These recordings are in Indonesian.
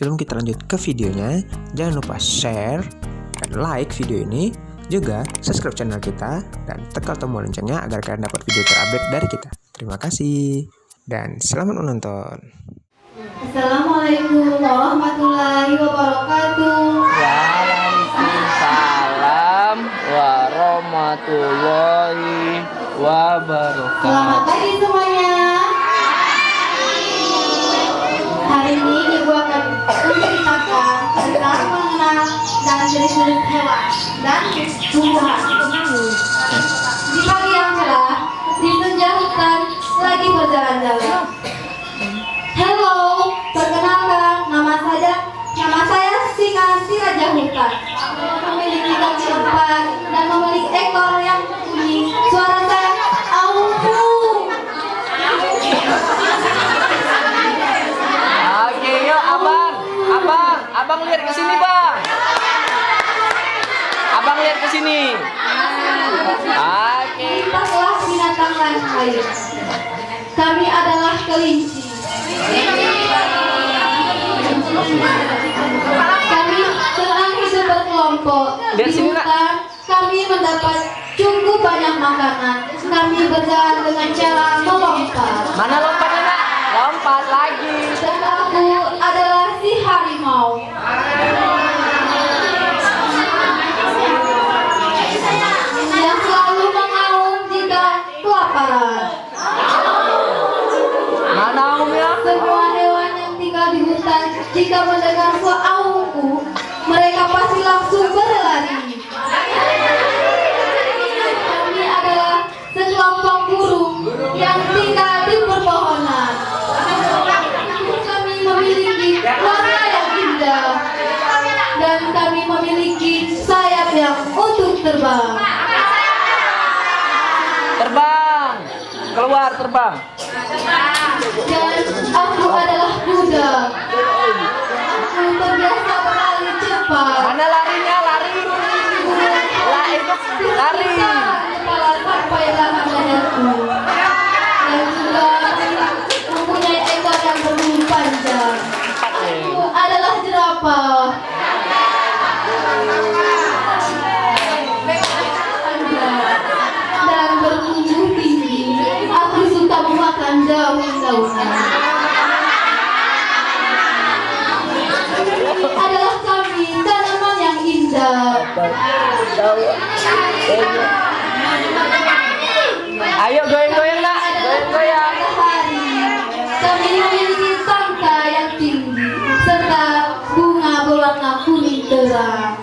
sebelum kita lanjut ke videonya, jangan lupa share dan like video ini, juga subscribe channel kita dan tekan tombol loncengnya agar kalian dapat video terupdate dari kita. Terima kasih dan selamat menonton. Assalamualaikum warahmatullahi wabarakatuh. Waalaikumsalam warahmatullahi wabarakatuh. Selamat pagi semuanya. Hari ini Ibu akan menceritakan tentang mengenal dan jenis-jenis hewan dan tumbuhan. Di pagi yang cerah, di senja hutan lagi berjalan-jalan. Halo, perkenalkan, nama saya Singa si Raja Hutan. Memiliki kaki empat dan memiliki ekor yang bunyi. Suara saya auhu. Oke, yuk abang lihat ke sini, Bang. Abang lihat ke sini. Oke. Lihatlah binatang lain. Kami adalah kelinci. Kami senang hidup berkelompok. Lihat Di sini, Nak. hutan kami mendapat cukup banyak makanan. Kami berjalan dengan cara melompat. Mana lompatnya, Nak? Lompat lagi. Dan aku adalah si harimau. Yang selalu mengaum jika kelaparan. Mana aumnya? Semua hewan yang tinggal di hutan jika mendengar suara aumku, mereka pasti langsung berlari. Kami adalah sekelompok burung yang tinggal di perpohonan. Kami memiliki warna yang indah dan kami memiliki sayap yang untuk terbang. Terbang. Keluar terbang. Dan aku adalah kuda. Aku terbiasa berlari cepat. Mana larinya? Lari. Lah itu lari. Kepala sampai dalam leherku. Dan juga mempunyai ekor yang berbulu panjang. Aku adalah jerapah. Dan bertubuh tinggi. Aku suka memakan daun-daunan. Adalah kami tanaman yang indah. Ayo goyang-goyang, Nak. Goyang-goyang. Matahari. Kami memiliki tangka yang tinggi serta bunga berwarna kuning terang.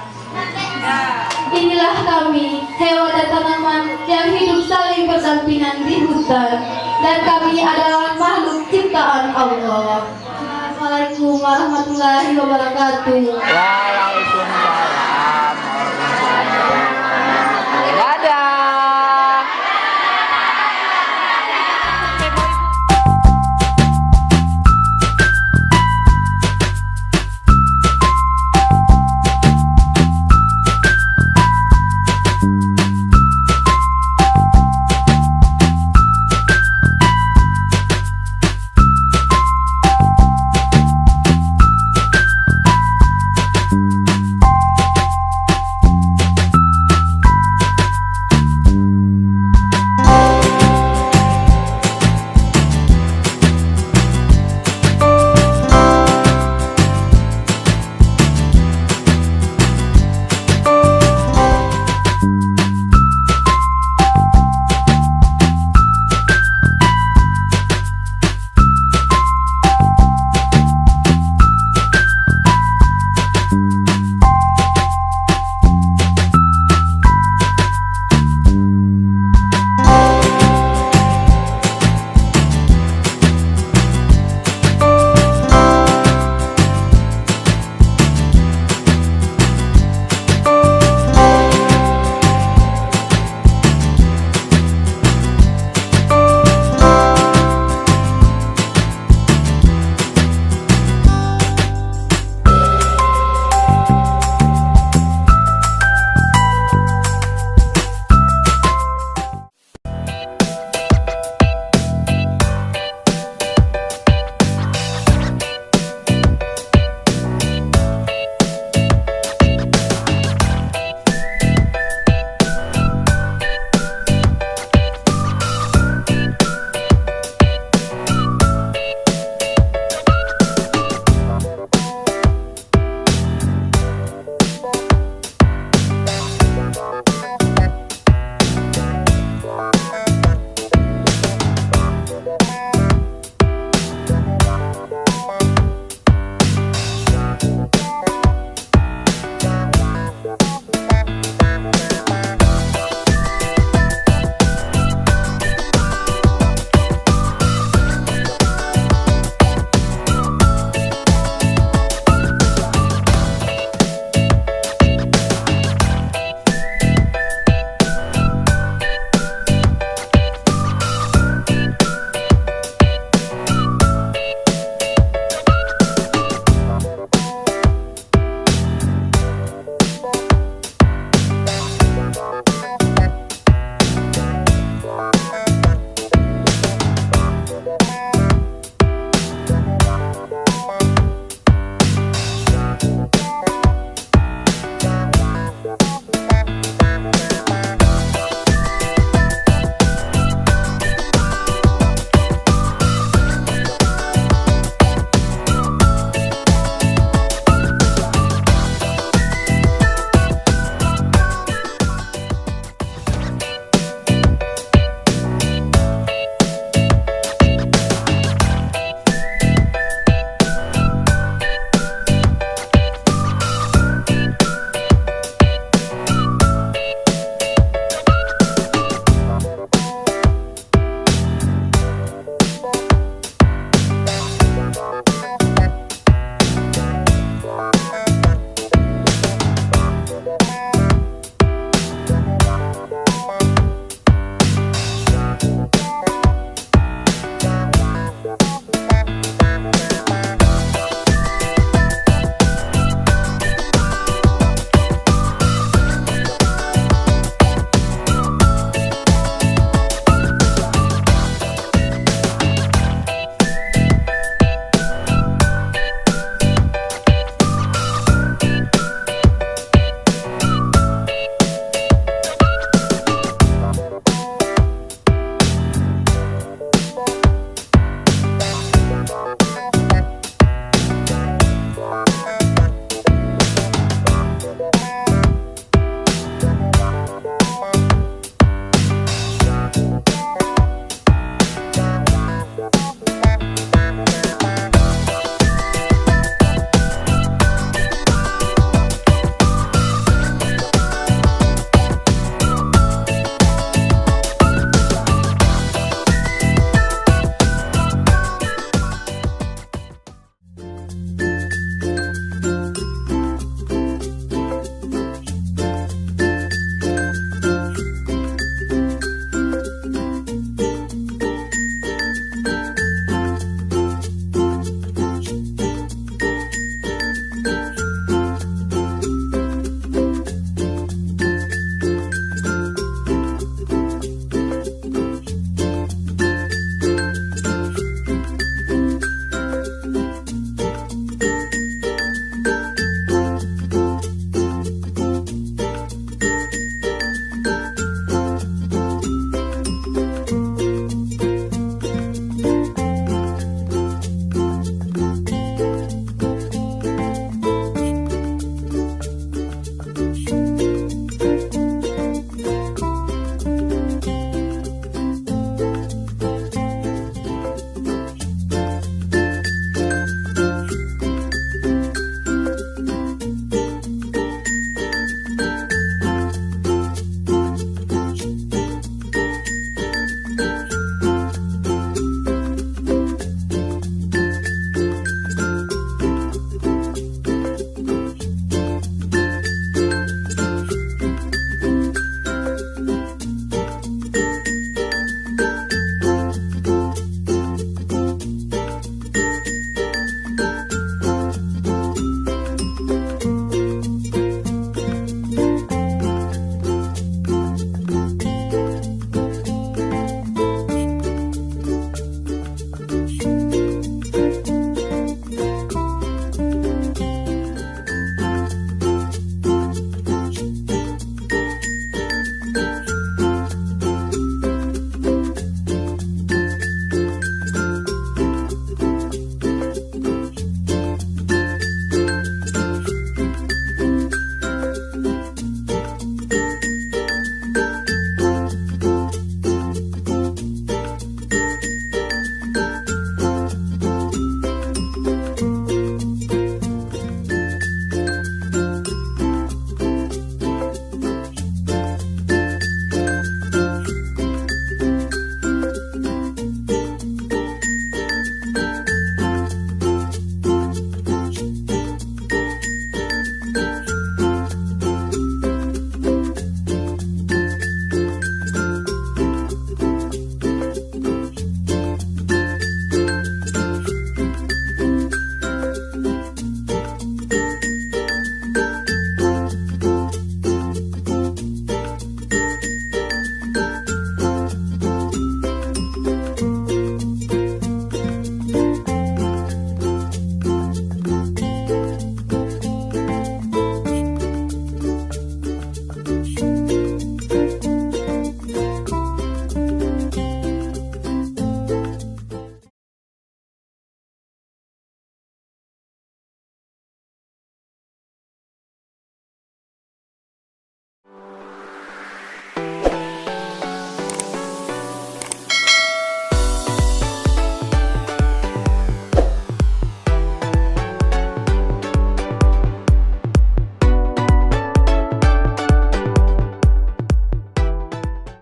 Inilah kami, hewan dan tanaman yang hidup saling berdampingan di hutan, dan kami adalah makhluk ciptaan Allah. Assalamualaikum warahmatullahi wabarakatuh. Waalaikumsalam.